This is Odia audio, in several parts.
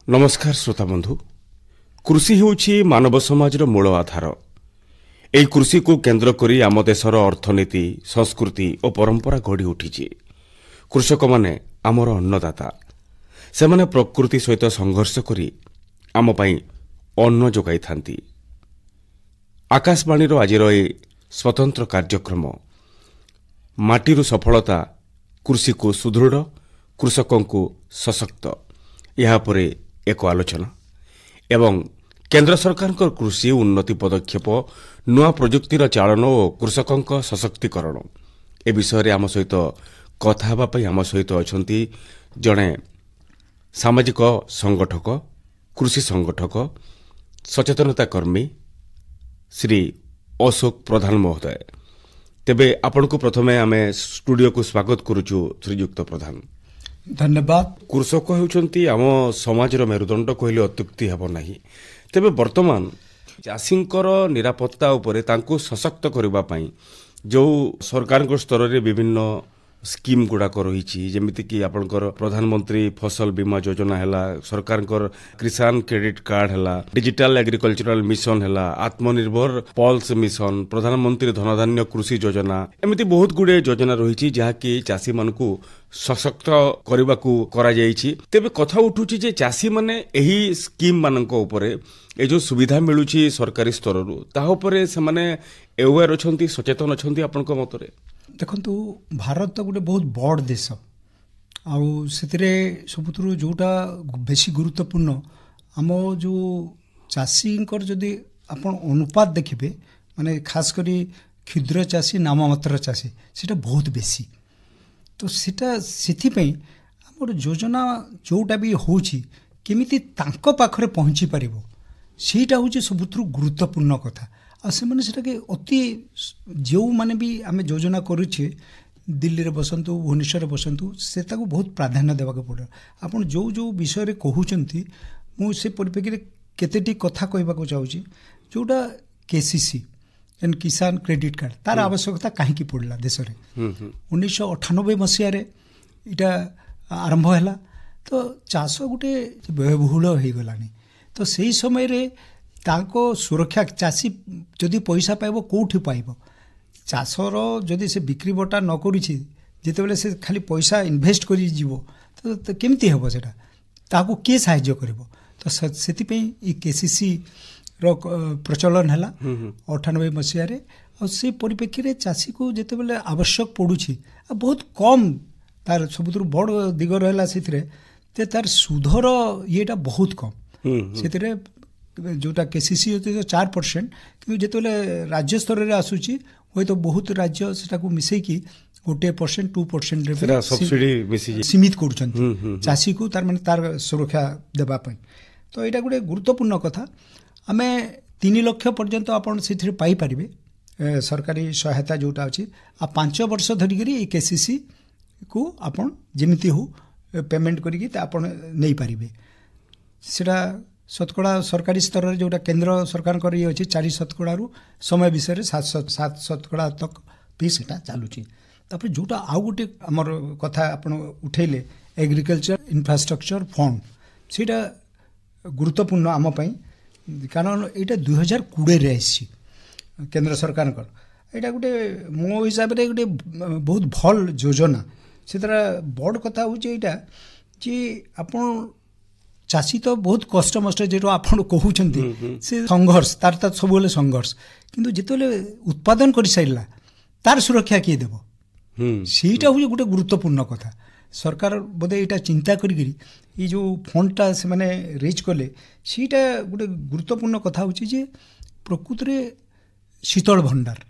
नमस्कार श्रोता बंधु। कृषि होउछि मानव समाज मूल आधार। एई कृषि को केंद्र करी आम देशर अर्थनीति, संस्कृति और परंपरा गढ़ी उठिछि। कृषक माने आमर अन्नदाता। से माने प्रकृति सहित संघर्ष करी आम पई अन्न जोगाई थांती। आकाशवाणी आज स्वतंत्र कार्यक्रम माटीरू सफलता कृषि को सुदृढ़, कृषकों को सशक्त, यहाँ पर एक आलोचना एवं केंद्र सरकार कृषि उन्नति पदक्षेप, नुआ प्रजुक्तिर चालन और कृषकों सशक्तिकरण ए विषय आम सहित कथा हेबापई आम सहित अछंती जड़े सामाजिक संगठक, कृषि संगठक, सचेतनता कर्मी श्री अशोक प्रधान महोदय। तेबे आपण को प्रथमे आमे स्टूडियो को स्वागत करूछु श्रीयुक्त प्रधान। धन्यवाद। कृषक होउछंती आम समाजर मेरुदंड कहले अत्युक्ति हेब नाही। तेबे वर्तमान चाषींकर निरापत्ता उपरे तांको सशक्त करबा पई जो सरकार को स्तर रे विभिन्न स्कीम गुड़ाक रही, जमीती कि आपनकर प्रधानमंत्री फसल बीमा योजना हैला, सरकार किसान क्रेडिट कार्ड हैला, डिजिटल एग्रीकल्चरल मिशन हैला, आत्मनिर्भर पल्स मिशन, प्रधानमंत्री धनधान्य कृषि योजना, एमती बहुत गुड़े योजना रही जहाँकि चाषी मानकू सशक्त करने को करा जायछि। तेबे कथा उठुछि जे चाषी माने एही स्कीम मानक उपरे ए जो सुविधा मिलुछि सरकारी स्तर रु ताहा उपरे से माने अवेयर अछंती, सचेतन अछंती आपनक मतरे? देखंतु भारत गोटे बहुत बड़ देश आउ से सबुठू जोटा बेसी गुरुत्वपूर्ण आम जो चाषी जदि आपण अनुपात देखिए माने खास करी क्षुद्र चाषी नाम मात्र चाषी सेटा बहुत बेसी। तो सेटा सेथिपई आम योजना जोटा भी होछि केमिति तांको पाखरे पहुँची पारिबो सेटा होछि सबुठू गुरुत्वपूर्ण कथा। आ से माने सेटा के अति जो माने भी आम योजना करुछे दिल्ली रे बसंतु, भुवनेश्वर बसंतु, सेटा को बहुत प्राधान्य देवा पड़े। आपण जो जो विषय रे कहउचंती मु से परिप्रेक्षी केतेटी कथा कहबा चाहूची जोटा केसीसी एंड किसान क्रेडिट कार्ड तार आवश्यकता कहीं पड़ला देश में 1998 मसीह इटा आरंभ है। तो चाष गोटे व्ययबहुल हो गलानी। तो सही समय रे ताको सुरक्षा चाषी जदि पैसा पाइब कौटी पाइब चाषर जदि से बिक्री बटा न करुछि जेतेबेले से खाली पैसा इन्वेस्ट करि जीवो तो केमती हेबो सेटा ताको के सहाय्य करिवो। तो सेति ई केसीसी रो प्रचलन है 98 मसीह और से परिप्रेक्षी रे चाषी को जेतेबेले आवश्यक पड़ुछि बहुत कम तार सबुतु बड़ दिग रहला से तार सुधर येटा बहुत कम से जोटा केसीसी होते 4% कि जितेबाला राज्य स्तर में आसूची हूँ तो बहुत राज्य से मिसेकी 1% 2% सीमित कर चाषी को तार माने तार सुरक्षा देवाई। तो यहाँ गोटे गुरुत्वपूर्ण कथा आम 3 लाख पर्यंत आपड़ से पाइपर सरकारी सहायता जोटा अच्छी आ 5 वर्ष धरिकी केसीसी को आपड़ जमीती हो पेमेंट करें पारे सेटा शतकड़ा सरकारी स्तर में जोटा केंद्र सरकार ये अच्छी 4 शतकड़ा समय विषय 7 शतकड़ा तक भी सेटा चलुची। तापर जोटा आउ गोटे आमर कथा आप उठेले एग्रीकल्चर इंफ्रास्ट्रक्चर फंड सेटा गुरुत्वपूर्ण आम पाई कारण यहाँ 2020 रे आसी केंद्र सरकार यहाँ गोटे मो हिसाब से गोटे बहुत भल योजना से बड़ कथा हूँ यहाँ जे आप चाषी तो बहुत कष्ट मस्ट जो आप कहते से संघर्ष तार सब संघर्ष किंतु जिते उत्पादन कर सारा तार सुरक्षा किए देव सेटा हूँ गोटे गुरुत्वपूर्ण कथा। सरकार बोधे यहाँ चिंता करी जो फंडटा से माने रेज कले सीटा गोटे गुरुत्वपूर्ण कथा हूँ जे प्रकृत में शीतल भंडार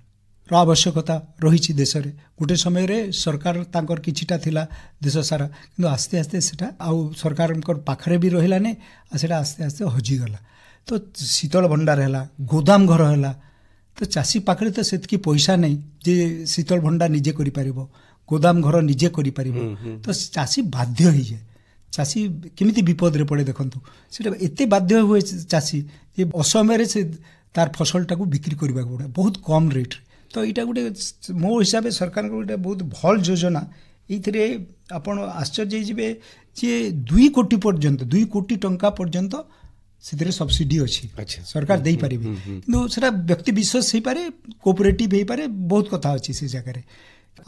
आवश्यकता रही देश में गोटे समय रे सरकार तांकर किछिटा थिला देश सारा किंतु आस्ते आस्ते सेटा आउ सरकार पाखरे भी रहिलाने आ सेटा आस्ते आस्ते हजिगला। तो शीतल भंडार है, गोदाम घर है, तो चाषी पाखरे तो सेतकी पैसा नहीं जे शीतल भंडार निजे करि परिबो, गोदाम घर निजे करि परिबो। तो चाषी बाध्य हो जाए। चाषी केमिति विपद रे पड़े देखंतु सेटा एते बाध्य हुए चाषी जे असमय से तार फसलटा को बिक्री करबा पड़े बहुत कम रेट। तो यहाँ गोटे मो हिसाब से सरकार गोटे बहुत भल योजना ଏଇଥିରେ ଆପଣ ଆଶ୍ଚର୍ଯ୍ୟ ହେଇଯିବେ ଯେ 2 କୋଟି ପର୍ଯ୍ୟନ୍ତ 2 କୋଟି ଟଙ୍କା ପର୍ଯ୍ୟନ୍ତ ସେଥିରେ ସବସିଡି ଅଛି, ସରକାର ଦେଇପାରିବେ। କିନ୍ତୁ ସେଟା ବ୍ୟକ୍ତି ବିଶେଷ ହେଇପାରେ, କୋଅପରେଟିଭ ହେଇପାରେ, ବହୁତ କଥା ଅଛି ସେ ଜାଗାରେ।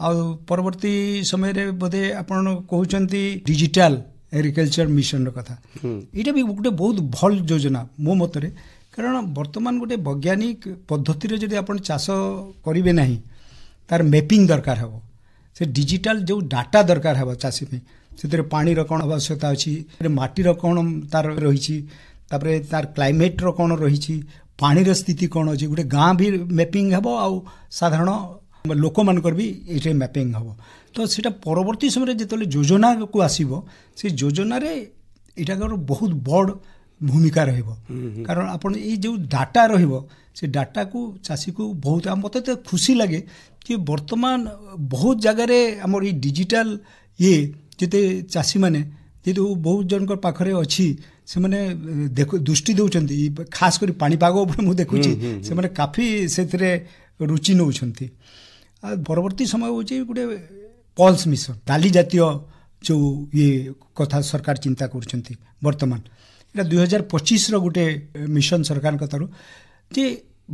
ଆଉ ପରବର୍ତ୍ତୀ ସମୟରେ ବୋଧେ ଆପଣ କହୁଛନ୍ତି ଡିଜିଟାଲ ଏଗ୍ରିକଲଚର ମିଶନର କଥା, ଏଇଟା ବି ଗୋଟେ ବହୁତ ଭଲ ଯୋଜନା ମୋ ମତରେ। କାରଣ ବର୍ତ୍ତମାନ ଗୋଟେ ବୈଜ୍ଞାନିକ ପଦ୍ଧତିରେ ଯଦି ଆପଣ ଚାଷ କରିବେ ନାହିଁ, ତାର ମ୍ୟାପିଂ ଦରକାର ହେବ। ସେ ଡିଜିଟାଲ ଯେଉଁ ଡାଟା ଦରକାର ହେବ ଚାଷୀ ପାଇଁ, ସେଥିରେ ପାଣିର କ'ଣ ଆବଶ୍ୟକତା ଅଛି, ମାଟିର କ'ଣ ତାର ରହିଛି, ତାପରେ ତାର କ୍ଲାଇମେଟ୍ର କ'ଣ ରହିଛି, ପାଣିର ସ୍ଥିତି କ'ଣ ଅଛି, ଗୋଟେ ଗାଁ ବି ମ୍ୟାପିଂ ହେବ ଆଉ ସାଧାରଣ ଲୋକମାନଙ୍କର ବି ଏଇଠି ମ୍ୟାପିଂ ହେବ। ତ ସେଇଟା ପରବର୍ତ୍ତୀ ସମୟରେ ଯେତେବେଳେ ଯୋଜନାକୁ ଆସିବ, ସେ ଯୋଜନାରେ ଏଇଟାଙ୍କର ବହୁତ ବଡ଼ ଭୂମିକା ରହିବ। କାରଣ ଆପଣ ଏଇ ଯେଉଁ ଡାଟା ରହିବ, ସେ ଡାଟାକୁ ଚାଷୀକୁ ବହୁତ, ମୋତେ ତ ଖୁସି ଲାଗେ ଯେ ବର୍ତ୍ତମାନ ବହୁତ ଜାଗାରେ ଆମର ଏଇ ଡିଜିଟାଲ ଯେତେ ଚାଷୀମାନେ ଯେହେତୁ ବହୁତ ଜଣଙ୍କ ପାଖରେ ଅଛି, ସେମାନେ ଦୃଷ୍ଟି ଦେଉଛନ୍ତି, ଖାସ କରି ପାଣିପାଗ ଉପରେ ମୁଁ ଦେଖୁଛି ସେମାନେ କାଫି ସେଥିରେ ରୁଚି ନେଉଛନ୍ତି। ଆଉ ପରବର୍ତ୍ତୀ ସମୟ ହେଉଛି ଗୋଟେ ପଲ୍ସ ମିଶନ, ଡାଲି ଜାତୀୟ ଯେଉଁ କଥା ସରକାର ଚିନ୍ତା କରୁଛନ୍ତି ବର୍ତ୍ତମାନ, ଏଇଟା 2025ର ଗୋଟେ ମିଶନ ସରକାରଙ୍କ ତରଫରୁ। ଯେ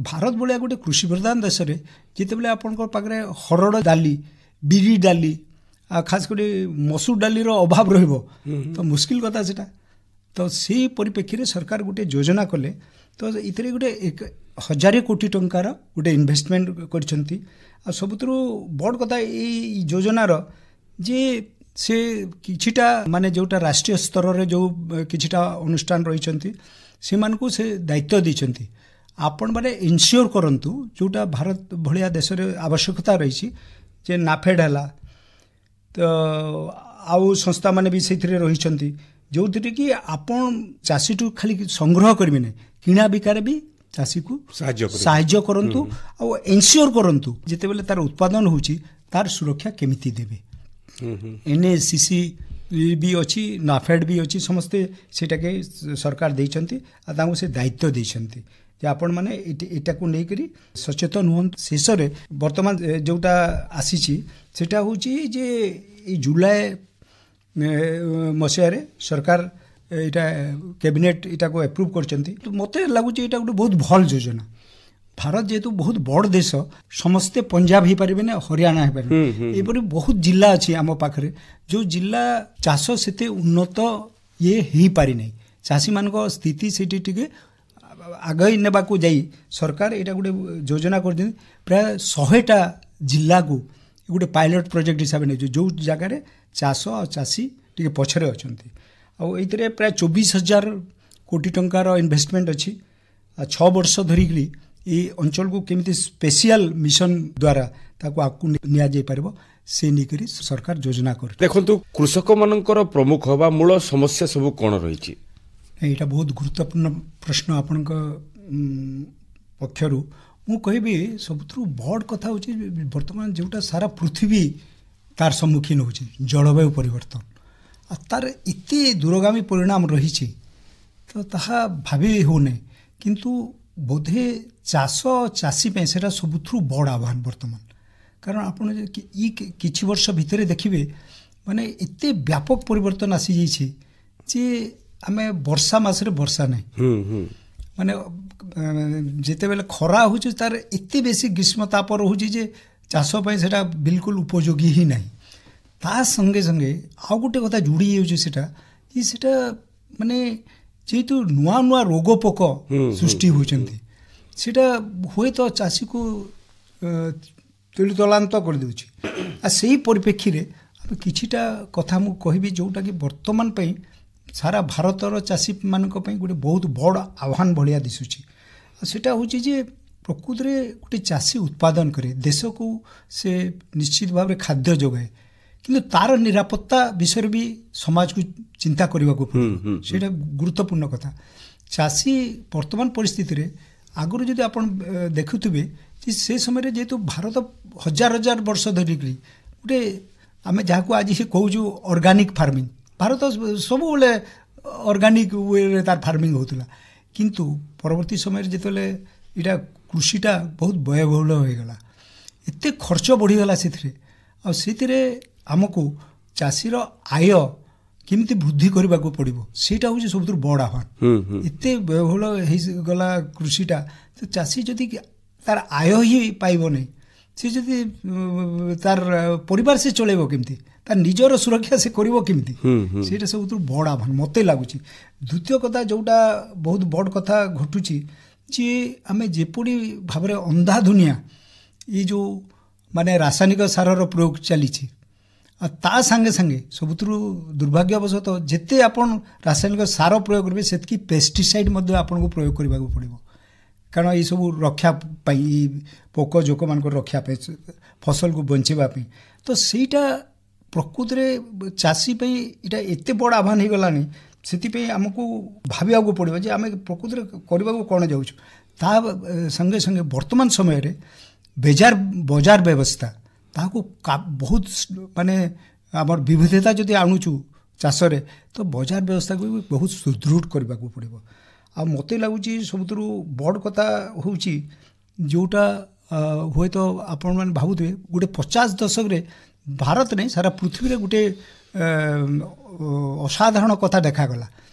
ଭାରତ ଭଳିଆ ଗୋଟେ କୃଷି ପ୍ରଧାନ ଦେଶରେ ଯେତେବେଳେ ଆପଣଙ୍କ ପାଖରେ ହରଡ଼ ଡାଲି, ବିରି ଡାଲି ଆଉ ଖାସ କରି ମସୁର ଡାଲିର ଅଭାବ ରହିବ, ତ ମୁସ୍କିଲ କଥା ସେଟା। ତ ସେଇ ପରିପ୍ରେକ୍ଷୀରେ ସରକାର ଗୋଟେ ଯୋଜନା କଲେ, ତ ଏଥିରେ ଗୋଟେ 1000 କୋଟି ଟଙ୍କାର ଗୋଟେ ଇନଭେଷ୍ଟମେଣ୍ଟ କରିଛନ୍ତି। ଆଉ ସବୁଥିରୁ ବଡ଼ କଥା ଏଇ ଯୋଜନାର ଯେ ସେ କିଛିଟା ମାନେ ଯେଉଁଟା ରାଷ୍ଟ୍ରୀୟ ସ୍ତରରେ ଯେଉଁ କିଛିଟା ଅନୁଷ୍ଠାନ ରହିଛନ୍ତି, ସେମାନଙ୍କୁ ସେ ଦାୟିତ୍ୱ ଦେଇଛନ୍ତି, ଆପଣମାନେ ଇନସିଓର କରନ୍ତୁ ଯେଉଁଟା ଭାରତ ଭଳିଆ ଦେଶରେ ଆବଶ୍ୟକତା ରହିଛି, ଯେ ନାଫେଡ୍ ହେଲା, ତ ଆଉ ସଂସ୍ଥାମାନେ ବି ସେଇଥିରେ ରହିଛନ୍ତି, ଯେଉଁଥିରେ କି ଆପଣ ଚାଷୀଠୁ ଖାଲି ସଂଗ୍ରହ କରିବେ ନାହିଁ, କିଣା ବିକାରେ ବି ଚାଷୀକୁ ସାହାଯ୍ୟ କରନ୍ତୁ। ଆଉ ଏନସିଓର କରନ୍ତୁ ଯେତେବେଳେ ତାର ଉତ୍ପାଦନ ହେଉଛି ତାର ସୁରକ୍ଷା କେମିତି ଦେବେ। NACC ବି ଅଛି, ନାଫେଡ୍ ବି ଅଛି, ସମସ୍ତେ ସେଇଟାକେ ସରକାର ଦେଇଛନ୍ତି ଆଉ ତାଙ୍କୁ ସେ ଦାୟିତ୍ୱ ଦେଇଛନ୍ତି ଯେ ଆପଣମାନେ ଏଇଟାକୁ ନେଇକରି ସଚେତନ ହୁଅନ୍ତୁ। ଶେଷରେ ବର୍ତ୍ତମାନ ଯେଉଁଟା ଆସିଛି ସେଇଟା ହେଉଛି ଯେ ଏଇ ଜୁଲାଇ ମସିହାରେ ସରକାର ଏଇଟା କ୍ୟାବିନେଟ୍ ଏଇଟାକୁ ଆପ୍ରୁଭ୍ କରିଛନ୍ତି। ମୋତେ ଲାଗୁଛି ଏଇଟା ଗୋଟେ ବହୁତ ଭଲ ଯୋଜନା। ଭାରତ ଯେହେତୁ ବହୁତ ବଡ଼ ଦେଶ, ସମସ୍ତେ ପଞ୍ଜାବ ହେଇପାରିବେ ନା ହରିୟାଣା ହେଇପାରିବେ, ଏପରି ବହୁତ ଜିଲ୍ଲା ଅଛି ଆମ ପାଖରେ ଯେଉଁ ଜିଲ୍ଲା ଚାଷ ସେତେ ଉନ୍ନତ ହେଇପାରିନାହିଁ। ଚାଷୀମାନଙ୍କ ସ୍ଥିତି ସେଇଠି ଟିକେ ଆଗେଇ ନେବାକୁ ଯାଇ ସରକାର ଏଇଟା ଗୋଟେ ଯୋଜନା କରିଛନ୍ତି। ପ୍ରାୟ 100ଟା ଜିଲ୍ଲାକୁ ଗୋଟେ ପାଇଲଟ ପ୍ରୋଜେକ୍ଟ ହିସାବରେ ନେଇଛୁ, ଯେଉଁ ଜାଗାରେ ଚାଷ ଆଉ ଚାଷୀ ଟିକେ ପଛରେ ଅଛନ୍ତି। ଆଉ ଏଇଥିରେ ପ୍ରାୟ 24,000 କୋଟି ଟଙ୍କାର ଇନଭେଷ୍ଟମେଣ୍ଟ ଅଛି। ଆଉ 6 ବର୍ଷ ଧରିକିରି ଏଇ ଅଞ୍ଚଳକୁ କେମିତି ସ୍ପେଶିଆଲ ମିଶନ ଦ୍ୱାରା ତାକୁ ଆଗକୁ ନିଆଯାଇପାରିବ ସେ ନେଇକରି ସରକାର ଯୋଜନା କରୁଛି। ଦେଖନ୍ତୁ, କୃଷକମାନଙ୍କର ପ୍ରମୁଖ ବା ମୂଳ ସମସ୍ୟା ସବୁ କ'ଣ ରହିଛି? ଏଇଟା ବହୁତ ଗୁରୁତ୍ୱପୂର୍ଣ୍ଣ ପ୍ରଶ୍ନ ଆପଣଙ୍କ ପକ୍ଷରୁ। ମୁଁ କହିବି ସବୁଥିରୁ ବଡ଼ କଥା ହେଉଛି ବର୍ତ୍ତମାନ ଯେଉଁଟା ସାରା ପୃଥିବୀ ତାର ସମ୍ମୁଖୀନ ହେଉଛି, ଜଳବାୟୁ ପରିବର୍ତ୍ତନ। ଆଉ ତାର ଏତେ ଦୂରଗାମୀ ପରିଣାମ ରହିଛି, ତ ତାହା ଭାବି ହେଉନାହିଁ। କିନ୍ତୁ ବୋଧେ ଚାଷ ଚାଷୀ ପାଇଁ ସେଇଟା ସବୁଥିରୁ ବଡ଼ ଆହ୍ୱାନ ବର୍ତ୍ତମାନ। କାରଣ ଆପଣ କିଛି ବର୍ଷ ଭିତରେ ଦେଖିବେ ମାନେ ଏତେ ବ୍ୟାପକ ପରିବର୍ତ୍ତନ ଆସିଯାଇଛି ଯେ ଆମେ ବର୍ଷା ମାସରେ ବର୍ଷା ନାହିଁ, ମାନେ ଯେତେବେଳେ ଖରା ହେଉଛି ତାର ଏତେ ବେଶୀ ଗ୍ରୀଷ୍ମ ତାପ ରହୁଛି ଯେ ଚାଷ ପାଇଁ ସେଇଟା ବିଲକୁଲ ଉପଯୋଗୀ ହିଁ ନାହିଁ। ତା ସଙ୍ଗେ ସଙ୍ଗେ ଆଉ ଗୋଟେ କଥା ଯୋଡ଼ି ଯାଉଛି ସେଟା ମାନେ ଯେହେତୁ ନୂଆ ନୂଆ ରୋଗ ପୋକ ସୃଷ୍ଟି ହେଉଛନ୍ତି, ସେଇଟା ହୁଏତ ଚାଷୀକୁ ତଳାନ୍ତ କରିଦେଉଛି। ଆଉ ସେଇ ପରିପ୍ରେକ୍ଷୀରେ ଆମେ କିଛିଟା କଥା ମୁଁ କହିବି ଯେଉଁଟାକି ବର୍ତ୍ତମାନ ପାଇଁ ସାରା ଭାରତର ଚାଷୀମାନଙ୍କ ପାଇଁ ଗୋଟେ ବହୁତ ବଡ଼ ଆହ୍ୱାନ ଭଳିଆ ଦିଶୁଛି। ଆଉ ସେଇଟା ହେଉଛି ଯେ ପ୍ରକୃତରେ ଗୋଟେ ଚାଷୀ ଉତ୍ପାଦନ କରେ, ଦେଶକୁ ସେ ନିଶ୍ଚିତ ଭାବରେ ଖାଦ୍ୟ ଯୋଗାଏ, କିନ୍ତୁ ତାର ନିରାପତ୍ତା ବିଷୟରେ ବି ସମାଜକୁ ଚିନ୍ତା କରିବାକୁ ପଡ଼ିବ। ସେଇଟା ଗୁରୁତ୍ୱପୂର୍ଣ୍ଣ କଥା। ଚାଷୀ ବର୍ତ୍ତମାନ ପରିସ୍ଥିତିରେ, ଆଗରୁ ଯଦି ଆପଣ ଦେଖୁଥିବେ ଯେ ସେ ସମୟରେ ଯେହେତୁ ଭାରତ ହଜାର ହଜାର ବର୍ଷ ଧରିକରି ଗୋଟେ ଆମେ ଯାହାକୁ ଆଜି କହୁଛୁ ଅର୍ଗାନିକ ଫାର୍ମିଂ, ଭାରତ ସବୁବେଳେ ଅର୍ଗାନିକ ୱେରେ ତାର ଫାର୍ମିଂ ହେଉଥିଲା। କିନ୍ତୁ ପରବର୍ତ୍ତୀ ସମୟରେ ଯେତେବେଳେ ଏଇଟା କୃଷିଟା ବହୁତ ବ୍ୟୟବହୁଳ ହୋଇଗଲା, ଏତେ ଖର୍ଚ୍ଚ ବଢ଼ିଗଲା ସେଥିରେ, ଆଉ ସେଥିରେ ଆମକୁ ଚାଷୀର ଆୟ କେମିତି ବୃଦ୍ଧି କରିବାକୁ ପଡ଼ିବ ସେଇଟା ହେଉଛି ସବୁଠୁ ବଡ଼ ଆହ୍ୱାନ। ଏତେ ବହୁଳ ହେଇଗଲା କୃଷିଟା, ତ ଚାଷୀ ଯଦି ତାର ଆୟ ହିଁ ପାଇବ ନାହିଁ, ସେ ଯଦି ତାର ପରିବାର ସେ ଚଳେଇବ କେମିତି, ତାର ନିଜର ସୁରକ୍ଷା ସେ କରିବ କେମିତି, ସେଇଟା ସବୁଠୁ ବଡ଼ ଆହ୍ୱାନ ମୋତେ ଲାଗୁଛି। ଦ୍ୱିତୀୟ କଥା ଯେଉଁଟା ବହୁତ ବଡ଼ କଥା ଘଟୁଛି ଯେ ଆମେ ଯେପରି ଭାବରେ ଅନ୍ଧାଧୁନିଆ ଏଇ ଯେଉଁ ମାନେ ରାସାୟନିକ ସାରର ପ୍ରୟୋଗ ଚାଲିଛି, ଆଉ ତା ସାଙ୍ଗେ ସାଙ୍ଗେ ସବୁଥିରୁ ଦୁର୍ଭାଗ୍ୟବଶତଃ ଯେତେ ଆପଣ ରାସାୟନିକ ସାର ପ୍ରୟୋଗ କରିବେ ସେତିକି ପେଷ୍ଟିସାଇଡ୍ ମଧ୍ୟ ଆପଣଙ୍କୁ ପ୍ରୟୋଗ କରିବାକୁ ପଡ଼ିବ, କାରଣ ଏଇସବୁ ରକ୍ଷା ପାଇଁ, ଏଇ ପୋକ ଜୋକମାନଙ୍କର ରକ୍ଷା ପାଇଁ, ଫସଲକୁ ବଞ୍ଚିବା ପାଇଁ। ତ ସେଇଟା ପ୍ରକୃତରେ ଚାଷୀ ପାଇଁ ଏଇଟା ଏତେ ବଡ଼ ଆହ୍ୱାନ ହେଇଗଲାଣି, ସେଥିପାଇଁ ଆମକୁ ଭାବିବାକୁ ପଡ଼ିବ ଯେ ଆମେ ପ୍ରକୃତରେ କରିବାକୁ କ'ଣ ଯାଉଛୁ। ତା ସଙ୍ଗେ ସଙ୍ଗେ ବର୍ତ୍ତମାନ ସମୟରେ ବଜାର ବ୍ୟବସ୍ଥା ତାହାକୁ ବହୁତ ମାନେ ଆମର ବିବିଧତା ଯଦି ଆଣୁଛୁ ଚାଷରେ, ତ ବଜାର ବ୍ୟବସ୍ଥାକୁ ବି ବହୁତ ସୁଦୃଢ଼ କରିବାକୁ ପଡ଼ିବ। ଆଉ ମୋତେ ଲାଗୁଛି ସବୁଥିରୁ ବଡ଼ କଥା ହେଉଛି ଯେଉଁଟା ହୁଏତ ଆପଣମାନେ ଭାବୁଥିବେ, ଗୋଟେ 50 ଦଶକରେ ଭାରତ ନାହିଁ ସାରା ପୃଥିବୀରେ ଗୋଟେ ଅସାଧାରଣ କଥା ଦେଖାଗଲା।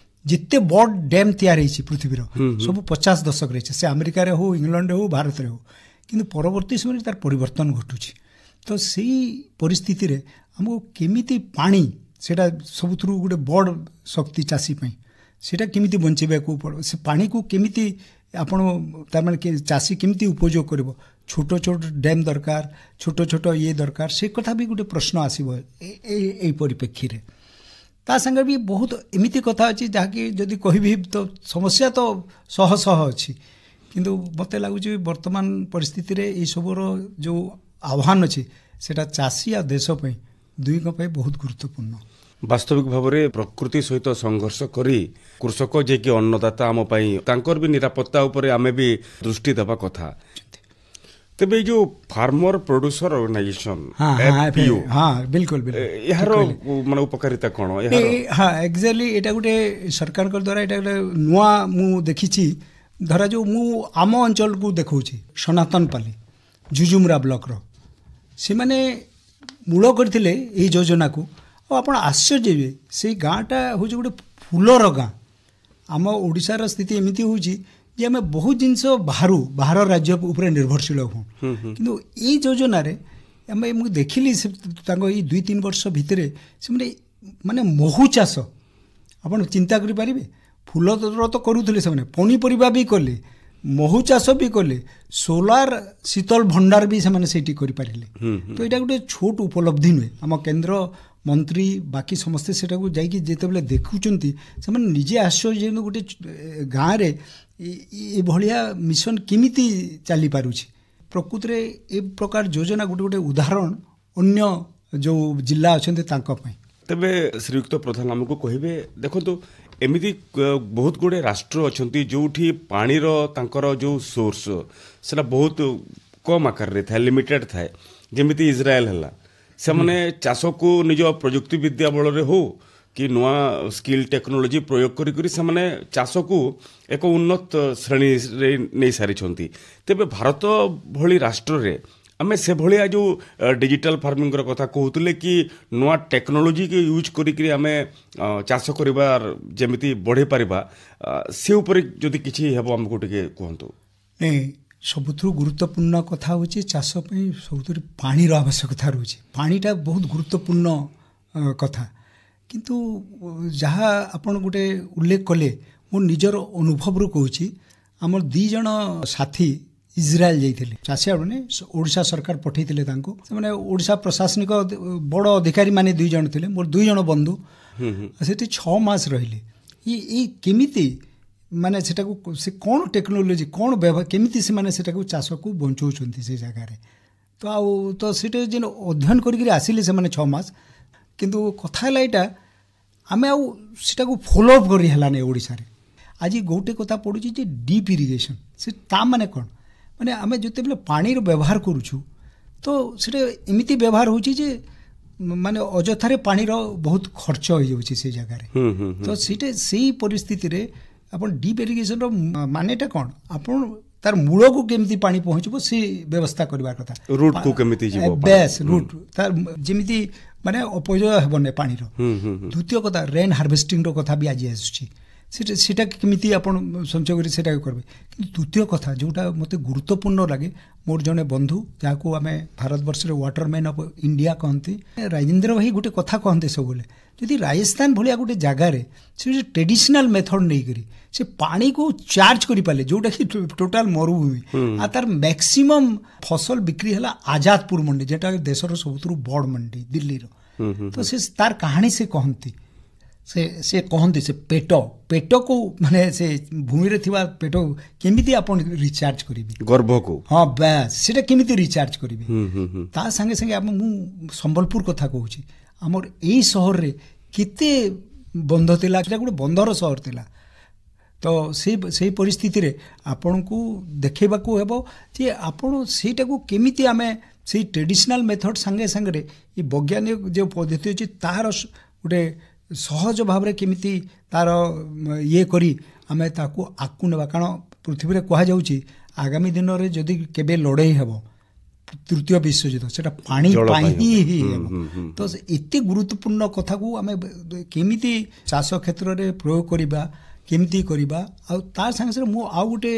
ଯେତେ ବଡ଼ ଡ୍ୟାମ୍ ତିଆରି ହେଇଛି ପୃଥିବୀର ସବୁ 50 ଦଶକରେ ହେଇଛି, ସେ ଆମେରିକାରେ ହଉ, ଇଂଲଣ୍ଡରେ ହଉ, ଭାରତରେ ହଉ, କିନ୍ତୁ ପରବର୍ତ୍ତୀ ସମୟରେ ତାର ପରିବର୍ତ୍ତନ ଘଟୁଛି। ତ ସେଇ ପରିସ୍ଥିତିରେ ଆମକୁ କେମିତି ପାଣି, ସେଇଟା ସବୁଥିରୁ ଗୋଟେ ବଡ଼ ଶକ୍ତି ଚାଷୀ ପାଇଁ, ସେଇଟା କେମିତି ବଞ୍ଚିବାକୁ ପଡ଼ିବ, ସେ ପାଣିକୁ କେମିତି ଆପଣ ତାମାନେ ଚାଷୀ କେମିତି ଉପଯୋଗ କରିବ, ଛୋଟ ଛୋଟ ଡ୍ୟାମ୍ ଦରକାର, ଛୋଟ ଛୋଟ ଇଏ ଦରକାର, ସେ କଥା ବି ଗୋଟେ ପ୍ରଶ୍ନ ଆସିବ ଏଇ ପରିପ୍ରେକ୍ଷୀରେ। ତା ସାଙ୍ଗରେ ବି ବହୁତ ଏମିତି କଥା ଅଛି ଯାହାକି ଯଦି କହିବି ତ ସମସ୍ୟା ତ ଶହ ଶହ ଅଛି, କିନ୍ତୁ ମୋତେ ଲାଗୁଛି ବର୍ତ୍ତମାନ ପରିସ୍ଥିତିରେ ଏଇସବୁର ଯେଉଁ ଆହ୍ୱାନ ଅଛି ସେଇଟା ଚାଷୀ ଆଉ ଦେଶ ପାଇଁ ଦୁଇଙ୍କ ପାଇଁ ବହୁତ ଗୁରୁତ୍ୱପୂର୍ଣ୍ଣ। ବାସ୍ତବିକ ଭାବରେ ପ୍ରକୃତି ସହିତ ସଂଘର୍ଷ କରି କୃଷକ ଯିଏକି ଅନ୍ନଦାତା ଆମ ପାଇଁ, ତାଙ୍କର ବି ନିରାପତ୍ତା ଉପରେ ଆମେ ବି ଦୃଷ୍ଟି ଦେବା କଥା। ତେବେ ଏଇ ଯୋଉ ଫାର୍ମର ପ୍ରୋଡ୍ୟୁସର ଅର୍ଗାନାଇଜେସନ ବିଲକୁଲ ଏହାର ମାନେ ଉପକାରିତା କ'ଣ? ଏକ୍ଜାକ୍ଟଲି ଏଇଟା ଗୋଟେ ସରକାରଙ୍କ ଦ୍ୱାରା ଏଇଟା ଗୋଟେ ନୂଆ ମୁଁ ଦେଖିଛି। ଧରାଯାଉ ମୁଁ ଆମ ଅଞ୍ଚଳକୁ ଦେଖାଉଛି, ସନାତନପାଲି ଜୁଜୁମୁରା ବ୍ଲକର ସେମାନେ ମୂଳ କରିଥିଲେ ଏଇ ଯୋଜନାକୁ। ଆଉ ଆପଣ ଆଶ୍ଚର୍ଯ୍ୟ ହେବେ, ସେଇ ଗାଁଟା ହେଉଛି ଗୋଟେ ଫୁଲର ଗାଁ। ଆମ ଓଡ଼ିଶାର ସ୍ଥିତି ଏମିତି ହେଉଛି ଯେ ଆମେ ବହୁତ ଜିନିଷ ବାହାର ରାଜ୍ୟ ଉପରେ ନିର୍ଭରଶୀଳ ହଉ, କିନ୍ତୁ ଏଇ ଯୋଜନାରେ ମୁଁ ଦେଖିଲି ତାଙ୍କ ଏଇ 2-3 ବର୍ଷ ଭିତରେ ସେମାନେ ମାନେ ମହୁ ଚାଷ, ଆପଣ ଚିନ୍ତା କରିପାରିବେ, ଫୁଲ ତ କରୁଥିଲେ ସେମାନେ, ପନିପରିବା ବି କଲେ, ମହୁ ଚାଷ ବି କଲେ, ସୋଲାର ଶୀତଳ ଭଣ୍ଡାର ବି ସେମାନେ ସେଇଠି କରିପାରିଲେ। ତ ଏଇଟା ଗୋଟେ ଛୋଟ ଉପଲବ୍ଧି ନୁହେଁ। ଆମ କେନ୍ଦ୍ର ମନ୍ତ୍ରୀ ବାକି ସମସ୍ତେ ସେଟାକୁ ଯାଇକି ଯେତେବେଳେ ଦେଖୁଛନ୍ତି ସେମାନେ ନିଜେ ଆଶ୍ଚର୍ଯ୍ୟ, ଗୋଟେ ଗାଁରେ ଏଭଳିଆ ମିଶନ କେମିତି ଚାଲିପାରୁଛି। ପ୍ରକୃତରେ ଏ ପ୍ରକାର ଯୋଜନା ଗୋଟେ ଗୋଟେ ଉଦାହରଣ ଅନ୍ୟ ଯେଉଁ ଜିଲ୍ଲା ଅଛନ୍ତି ତାଙ୍କ ପାଇଁ। ତେବେ ଶ୍ରୀଯୁକ୍ତ ପ୍ରଧାନ ଆମକୁ କହିବେ, ଦେଖନ୍ତୁ ଏମିତି ବହୁତ ଗୁଡ଼ିଏ ରାଷ୍ଟ୍ର ଅଛନ୍ତି ଯେଉଁଠି ପାଣିର ତାଙ୍କର ଯେଉଁ ସୋର୍ସ ସେଟା ବହୁତ କମ୍ ଆକାରରେ ଥାଏ, ଲିମିଟେଡ୍ ଥାଏ। ଯେମିତି ଇସ୍ରାଏଲ ହେଲା, ସେମାନେ ଚାଷକୁ ନିଜ ପ୍ରଯୁକ୍ତି ବିଦ୍ୟା ବଳରେ ହଉ କି ନୂଆ ସ୍କିଲ୍ ଟେକ୍ନୋଲୋଜି ପ୍ରୟୋଗ କରିକରି ସେମାନେ ଚାଷକୁ ଏକ ଉନ୍ନତ ଶ୍ରେଣୀରେ ନେଇ ସାରିଛନ୍ତି। ତେବେ ଭାରତ ଭଳି ରାଷ୍ଟ୍ରରେ ଆମେ ସେଭଳିଆ ଯେଉଁ ଡିଜିଟାଲ ଫାର୍ମିଂର କଥା କହୁଥିଲେ କି ନୂଆ ଟେକ୍ନୋଲୋଜିକୁ ୟୁଜ୍ କରିକି ଆମେ ଚାଷ କରିବାର ଯେମିତି ବଢ଼େଇ ପାରିବା, ସେ ଉପରେ ଯଦି କିଛି ହେବ ଆମକୁ ଟିକେ କୁହନ୍ତୁ। ସବୁଥିରୁ ଗୁରୁତ୍ୱପୂର୍ଣ୍ଣ କଥା ହେଉଛି ଚାଷ ପାଇଁ ସବୁଥିରୁ ପାଣିର ଆବଶ୍ୟକତା ରହୁଛି। ପାଣିଟା ବହୁତ ଗୁରୁତ୍ୱପୂର୍ଣ୍ଣ କଥା, କିନ୍ତୁ ଯାହା ଆପଣ ଗୋଟେ ଉଲ୍ଲେଖ କଲେ, ମୋ ନିଜର ଅନୁଭବରୁ କହୁଛି, ଆମର 2 ଜଣ ସାଥୀ ଇସ୍ରାଏଲ ଯାଇଥିଲେ, ଚାଷୀମାନେ ଓଡ଼ିଶା ସରକାର ପଠାଇଥିଲେ ତାଙ୍କୁ। ସେମାନେ ଓଡ଼ିଶା ପ୍ରଶାସନିକ ବଡ଼ ଅଧିକାରୀମାନେ 2 ଜଣ ଥିଲେ, ମୋର 2 ଜଣ ବନ୍ଧୁ। ସେଠି 6 ମାସ ରହିଲେ। ଏଇ କେମିତି ମାନେ ସେଟାକୁ ସେ କ'ଣ ଟେକ୍ନୋଲୋଜି କ'ଣ ବ୍ୟବହାର, କେମିତି ସେମାନେ ସେଟାକୁ ଚାଷକୁ ବଞ୍ଚଉଛନ୍ତି ସେ ଜାଗାରେ। ତ ସେଟା ଯେନ୍ ଅଧ୍ୟୟନ କରିକି ଆସିଲେ ସେମାନେ 6 ମାସ, କିନ୍ତୁ କଥା ହେଲା ଏଇଟା ଆମେ ଆଉ ସେଟାକୁ ଫଲୋ ଅପ୍ କରି ହେଲାନି ଓଡ଼ିଶାରେ। ଆଜି ଗୋଟେ କଥା ପଡ଼ୁଛି ଯେ ଡିପ୍ ଇରିଗେସନ୍, ସେ ତା ମାନେ କ'ଣ, ମାନେ ଆମେ ଯେତେବେଳେ ପାଣିର ବ୍ୟବହାର କରୁଛୁ ତ ସେଟା ଏମିତି ବ୍ୟବହାର ହେଉଛି ଯେ ମାନେ ଅଯଥାରେ ପାଣିର ବହୁତ ଖର୍ଚ୍ଚ ହେଇଯାଉଛି ସେ ଜାଗାରେ। ତ ସେଇଟା ସେଇ ପରିସ୍ଥିତିରେ ଆପଣ ଡିପ୍ ଇରିଗେସନ୍ର ମାନେଟା କ'ଣ, ଆପଣ ତାର ମୂଳକୁ କେମିତି ପାଣି ପହଞ୍ଚିବ ସେ ବ୍ୟବସ୍ଥା କରିବା କଥା। ରୁଟ୍କୁ କେମିତି ଯିବ, ବେସ୍ ରୁଟ୍ ତାର ଯେମିତି ମାନେ ଅପବ୍ୟୟ ହେବନି ପାଣିର। ଦ୍ୱିତୀୟ କଥା ରେନ୍ ହାର୍ଭେଷ୍ଟିଂର କଥା ବି ଆଜି ଆସୁଛି, ସେଟା କେମିତି ଆପଣ ସଞ୍ଚୟ କରି ସେଟା କରିବେ। କିନ୍ତୁ ଦ୍ୱିତୀୟ କଥା ଯେଉଁଟା ମୋତେ ଗୁରୁତ୍ୱପୂର୍ଣ୍ଣ ଲାଗେ, ମୋର ଜଣେ ବନ୍ଧୁ ଯାହାକୁ ଆମେ ଭାରତବର୍ଷରେ ୱାଟରମ୍ୟାନ୍ ଅଫ୍ ଇଣ୍ଡିଆ କହନ୍ତି, ରାଜେନ୍ଦ୍ର ଭାଇ ଗୋଟେ କଥା କହନ୍ତି ସବୁବେଳେ, ଯଦି ରାଜସ୍ଥାନ ଭଳିଆ ଗୋଟେ ଜାଗାରେ ସେ ଟ୍ରେଡିସନାଲ ମେଥଡ ନେଇକରି ସେ ପାଣିକୁ ଚାର୍ଜ କରିପାରିଲେ, ଯୋଉଟାକି ଟୋଟାଲ ମରୁଭୂମି, ଆଉ ତାର ମ୍ୟାକ୍ସିମମ୍ ଫସଲ ବିକ୍ରି ହେଲା ଆଜାଦପୁର ମଣ୍ଡି, ଯେଟା ଦେଶର ସବୁଥିରୁ ବଡ଼ ମଣ୍ଡି ଦିଲ୍ଲୀର। ତ ସେ ତାର କାହାଣୀ ସେ କହନ୍ତି, ସେ କହନ୍ତି ସେ ପେଟକୁ ମାନେ ସେ ଭୂମିରେ ଥିବା ପେଟକୁ କେମିତି ଆପଣ ରିଚାର୍ଜ କରିବେ, ଗର୍ଭକୁ, ହଁ ବାସ୍ ସେଟା କେମିତି ରିଚାର୍ଜ କରିବେ। ତା ସାଙ୍ଗେ ସାଙ୍ଗେ ମୁଁ ସମ୍ବଲପୁର କଥା କହୁଛି, ଆମର ଏଇ ସହରରେ କେତେ ବନ୍ଧ ଥିଲା, ସେଟା ଗୋଟେ ବନ୍ଧର ସହର ଥିଲା। ତ ସେଇ ପରିସ୍ଥିତିରେ ଆପଣଙ୍କୁ ଦେଖେଇବାକୁ ହେବ ଯେ ଆପଣ ସେଇଟାକୁ କେମିତି ଆମେ ସେଇ ଟ୍ରେଡିସନାଲ ମେଥଡ ସାଙ୍ଗେ ସାଙ୍ଗରେ ଏ ବୈଜ୍ଞାନିକ ଯେଉଁ ପଦ୍ଧତି ଅଛି ତାହାର ଗୋଟେ ସହଜ ଭାବରେ କେମିତି ତାର ଇଏ କରି ଆମେ ତାକୁ ଆଗକୁ ନେବା। କାରଣ ପୃଥିବୀରେ କୁହାଯାଉଛି ଆଗାମୀ ଦିନରେ ଯଦି କେବେ ଲଢ଼େଇ ହେବ ତୃତୀୟ ବିଶ୍ୱଯୁଦ୍ଧ, ସେଟା ପାଣି ପାଇଁ ହିଁ ହେବ। ତ ଏତେ ଗୁରୁତ୍ୱପୂର୍ଣ୍ଣ କଥାକୁ ଆମେ କେମିତି ଚାଷ କ୍ଷେତ୍ରରେ ପ୍ରୟୋଗ କରିବା, କେମିତି କରିବା। ଆଉ ତା ସାଙ୍ଗେ ସାଙ୍ଗେ ମୁଁ ଆଉ ଗୋଟେ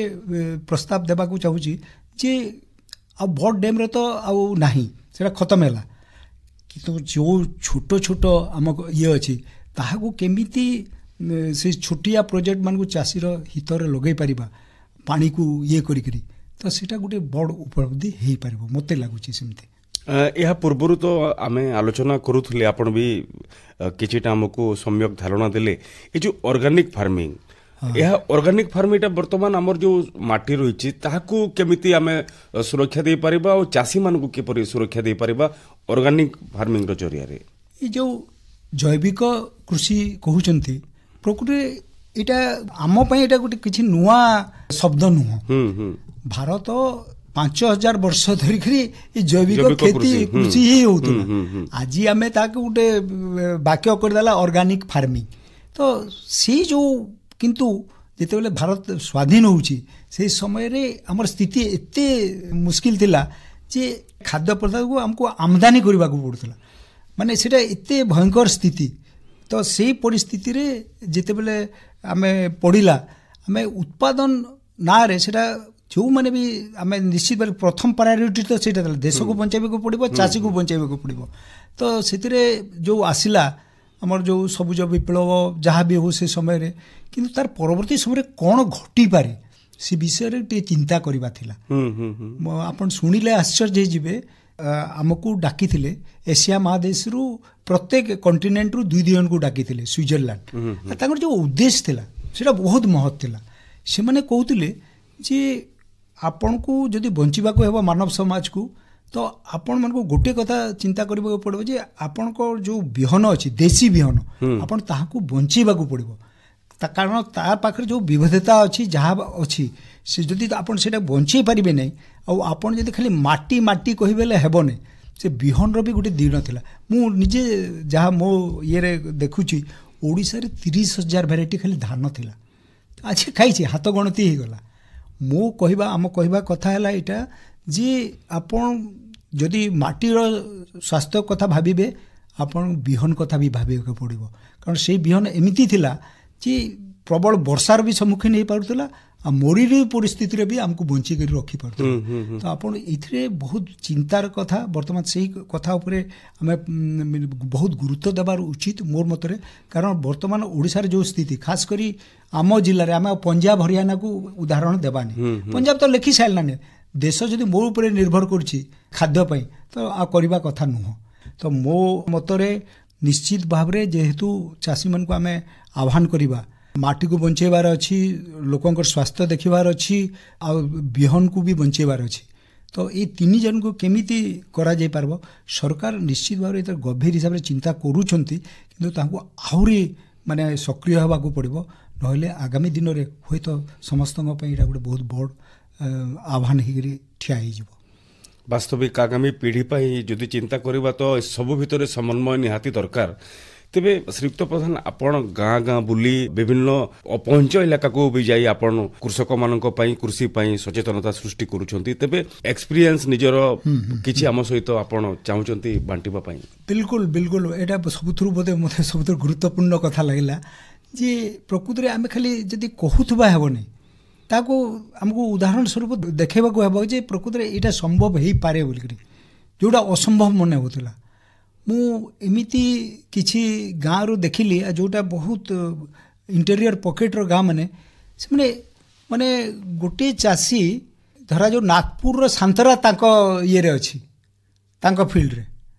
ପ୍ରସ୍ତାବ ଦେବାକୁ ଚାହୁଁଛି ଯେ ଆଉ ବଡ଼ ଡ୍ୟାମ୍ରେ ତ ଆଉ ନାହିଁ, ସେଟା ଖତମ ହେଲା, କିନ୍ତୁ ଯେଉଁ ଛୋଟ ଛୋଟ ଆମ ଇଏ ଅଛି ତାହାକୁ କେମିତି ସେ ଛୋଟିଆ ପ୍ରୋଜେକ୍ଟ ମାନଙ୍କୁ ଚାଷୀର ହିତରେ ଲଗାଇ ପାରିବା ପାଣିକୁ ଇଏ କରିକିରି, ତ ସେଇଟା ଗୋଟେ ବଡ଼ ଉପଲବ୍ଧି ହେଇପାରିବ ମୋତେ ଲାଗୁଛି ସେମିତି। ଏହା ପୂର୍ବରୁ ତ ଆମେ ଆଲୋଚନା କରୁଥିଲେ, ଆପଣ ବି କିଛିଟା ଆମକୁ ସମ୍ୟକ ଧାରଣା ଦେଲେ। ଏ ଯେଉଁ ଅର୍ଗାନିକ ଫାର୍ମିଂ, ଏହା ଅର୍ଗାନିକ ଫାର୍ମିଂଟା ବର୍ତ୍ତମାନ ଆମର ଯେଉଁ ମାଟି ରହିଛି ତାହାକୁ କେମିତି ଆମେ ସୁରକ୍ଷା ଦେଇପାରିବା ଆଉ ଚାଷୀମାନଙ୍କୁ କିପରି ସୁରକ୍ଷା ଦେଇପାରିବା ଅର୍ଗାନିକ ଫାର୍ମିଂର ଜରିଆରେ? ଏ ଯେଉଁ ଜୈବିକ କୃଷି କହୁଛନ୍ତି, ପ୍ରକୃତରେ ଏଇଟା ଆମ ପାଇଁ ଏଇଟା ଗୋଟେ କିଛି ନୂଆ ଶବ୍ଦ ନୁହଁ। ଭାରତ 5000 ବର୍ଷ ଧରିକି ଏ ଜୈବିକ କୃଷି ହିଁ ହଉଥିଲା। ଆଜି ଆମେ ତାକୁ ଗୋଟେ ବାକ୍ୟ କରିଦେଲା ଅର୍ଗାନିକ ଫାର୍ମିଂ। ତ ସେଇ ଯେଉଁ କିନ୍ତୁ ଯେତେବେଳେ ଭାରତ ସ୍ୱାଧୀନ ହେଉଛି ସେହି ସମୟରେ ଆମର ସ୍ଥିତି ଏତେ ମୁସ୍କିଲ ଥିଲା ଯେ ଖାଦ୍ୟ ପଦାର୍ଥକୁ ଆମକୁ ଆମଦାନୀ କରିବାକୁ ପଡ଼ୁଥିଲା, ମାନେ ସେଇଟା ଏତେ ଭୟଙ୍କର ସ୍ଥିତି। ତ ସେଇ ପରିସ୍ଥିତିରେ ଯେତେବେଳେ ଆମେ ପଡ଼ିଲା, ଆମେ ଉତ୍ପାଦନ ନାଁରେ ସେଇଟା ଯେଉଁମାନେ ବି ଆମେ ନିଶ୍ଚିତ ଭାବରେ ପ୍ରଥମ ପ୍ରାୟୋରିଟି ତ ସେଇଟା ଥିଲା, ଦେଶକୁ ବଞ୍ଚାଇବାକୁ ପଡ଼ିବ, ଚାଷୀକୁ ବଞ୍ଚାଇବାକୁ ପଡ଼ିବ। ତ ସେଥିରେ ଯେଉଁ ଆସିଲା ଆମର ଯେଉଁ ସବୁଜ ବିପ୍ଳବ ଯାହା ବି ହଉ ସେ ସମୟରେ, କିନ୍ତୁ ତାର ପରବର୍ତ୍ତୀ ସମୟରେ କ'ଣ ଘଟିପାରେ ସେ ବିଷୟରେ ଟିକେ ଚିନ୍ତା କରିବା ଥିଲା। ଆପଣ ଶୁଣିଲେ ଆଶ୍ଚର୍ଯ୍ୟ ହେଇଯିବେ, ଆମକୁ ଡାକିଥିଲେ ଏସିଆ ମହାଦେଶରୁ ପ୍ରତ୍ୟେକ କଣ୍ଟିନେଣ୍ଟରୁ 2 ଜଣଙ୍କୁ ଡାକିଥିଲେ ସୁଇଜରଲ୍ୟାଣ୍ଡ। ତାଙ୍କର ଯେଉଁ ଉଦ୍ଦେଶ୍ୟ ଥିଲା ସେଇଟା ବହୁତ ମହତ୍ ଥିଲା। ସେମାନେ କହୁଥିଲେ ଯେ ଆପଣଙ୍କୁ ଯଦି ବଞ୍ଚିବାକୁ ହେବ ମାନବ ସମାଜକୁ, ତ ଆପଣମାନଙ୍କୁ ଗୋଟିଏ କଥା ଚିନ୍ତା କରିବାକୁ ପଡ଼ିବ ଯେ ଆପଣଙ୍କ ଯେଉଁ ବିହନ ଅଛି, ଦେଶୀ ବିହନ, ଆପଣ ତାହାକୁ ବଞ୍ଚେଇବାକୁ ପଡ଼ିବ। କାରଣ ତା ପାଖରେ ଯେଉଁ ବିବିଧତା ଅଛି, ଯାହା ଅଛି, ସେ ଯଦି ଆପଣ ସେଇଟା ବଞ୍ଚେଇ ପାରିବେ ନାହିଁ, ଆଉ ଆପଣ ଯଦି ଖାଲି ମାଟି ମାଟି କହିବେ ହେବନି। ସେ ବିହନର ବି ଗୋଟେ ଦିନ ଥିଲା। ମୁଁ ନିଜେ ଯାହା ମୋ ଇଏରେ ଦେଖୁଛି, ଓଡ଼ିଶାରେ 30,000 ଭେରାଇଟି ଖାଲି ଧାନ ଥିଲା। ଆଜି ଖାଇଛି ହାତ ଗଣତି ହେଇଗଲା। ଆମ କହିବା କଥା ହେଲା ଏଇଟା ଯେ ଆପଣ ଯଦି ମାଟିର ସ୍ୱାସ୍ଥ୍ୟ କଥା ଭାବିବେ, ଆପଣ ବିହନ କଥା ବି ଭାବିବାକୁ ପଡ଼ିବ। କାରଣ ସେଇ ବିହନ ଏମିତି ଥିଲା ଯେ ପ୍ରବଳ ବର୍ଷାର ବି ସମ୍ମୁଖୀନ ହେଇପାରୁଥିଲା, ଆଉ ମରୁଡ଼ି ପରିସ୍ଥିତିରେ ବି ଆମକୁ ବଞ୍ଚିକରି ରଖିପାରୁଥିଲା। ତ ଆପଣ ଏଥିରେ ବହୁତ ଚିନ୍ତାର କଥା। ବର୍ତ୍ତମାନ ସେଇ କଥା ଉପରେ ଆମେ ବହୁତ ଗୁରୁତ୍ୱ ଦେବାର ଉଚିତ ମୋର ମତରେ। କାରଣ ବର୍ତ୍ତମାନ ଓଡ଼ିଶାର ଯେଉଁ ସ୍ଥିତି, ଖାସ କରି ଆମ ଜିଲ୍ଲାରେ, ଆମେ ପଞ୍ଜାବ ହରିୟାଣାକୁ ଉଦାହରଣ ଦେବାନି। ପଞ୍ଜାବ ତ ଲେଖି ସାରିଲାନି, ଦେଶ ଯଦି ମୋ ଉପରେ ନିର୍ଭର କରୁଛି ଖାଦ୍ୟ ପାଇଁ, ତ ଆଉ କରିବା କଥା ନୁହଁ। ତ ମୋ ମତରେ ନିଶ୍ଚିତ ଭାବରେ ଯେହେତୁ ଚାଷୀମାନଙ୍କୁ ଆମେ ଆହ୍ୱାନ କରିବା, ମାଟିକୁ ବଞ୍ଚେଇବାର ଅଛି, ଲୋକଙ୍କର ସ୍ୱାସ୍ଥ୍ୟ ଦେଖିବାର ଅଛି, ଆଉ ବିହନକୁ ବି ବଞ୍ଚେଇବାର ଅଛି। ତ ଏଇ 3 ଜଣଙ୍କୁ କେମିତି କରାଯାଇପାରିବ, ସରକାର ନିଶ୍ଚିତ ଭାବରେ ଏଥିରେ ଗଭୀର ହିସାବରେ ଚିନ୍ତା କରୁଛନ୍ତି, କିନ୍ତୁ ତାଙ୍କୁ ଆହୁରି ମାନେ ସକ୍ରିୟ ହେବାକୁ ପଡ଼ିବ। ନହେଲେ ଆଗାମୀ ଦିନରେ ହୁଏତ ସମସ୍ତଙ୍କ ପାଇଁ ଏଇଟା ଗୋଟେ ବହୁତ ବଡ଼ ଆହ୍ୱାନ ହେଇକରି ଠିଆ ହେଇଯିବ। ବାସ୍ତବିକ ଆଗାମୀ ପିଢ଼ି ପାଇଁ ଯଦି ଚିନ୍ତା କରିବା, ତ ସବୁ ଭିତରେ ସମନ୍ୱୟ ନିହାତି ଦରକାର। ତେବେ ଶ୍ରୀଯୁକ୍ତ ପ୍ରଧାନ ଆପଣ ଗାଁ ଗାଁ ବୁଲି ବିଭିନ୍ନ ଅପହଞ୍ଚ ଇଲାକାକୁ ବି ଯାଇ ଆପଣ କୃଷକମାନଙ୍କ ପାଇଁ କୃଷି ପାଇଁ ସଚେତନତା ସୃଷ୍ଟି କରୁଛନ୍ତି। ତେବେ ଏକ୍ସପିରିଏନ୍ସ ନିଜର କିଛି ଆମ ସହିତ ଆପଣ ଚାହୁଁଛନ୍ତି ବାଣ୍ଟିବା ପାଇଁ? ବିଲକୁଲ ବିଲକୁଲ, ଏଇଟା ସବୁଥିରୁ ବୋଧେ ମୋତେ ସବୁଥିରୁ ଗୁରୁତ୍ୱପୂର୍ଣ୍ଣ କଥା ଲାଗିଲା ଯେ ପ୍ରକୃତରେ ଆମେ ଖାଲି ଯଦି କହୁଥିବା ହେବନି, ତାକୁ ଆମକୁ ଉଦାହରଣ ସ୍ୱରୂପ ଦେଖାଇବାକୁ ହେବ ଯେ ପ୍ରକୃତରେ ଏଇଟା ସମ୍ଭବ ହେଇପାରେ ବୋଲିକରି, ଯେଉଁଟା ଅସମ୍ଭବ ମନେ ହେଉଥିଲା। ମୁଁ ଏମିତି କିଛି ଗାଁରୁ ଦେଖିଲି ଯେଉଁଟା ବହୁତ ଇଣ୍ଟେରିୟର ପକେଟ୍ର ଗାଁ ସେମାନେ ମାନେ ଗୋଟିଏ ଚାଷୀ ଧରାଯାଉ ନାଗପୁରର ସାନ୍ତରା ତାଙ୍କ ଇଏରେ ଅଛି, ତାଙ୍କ ଫିଲ୍ଡରେ,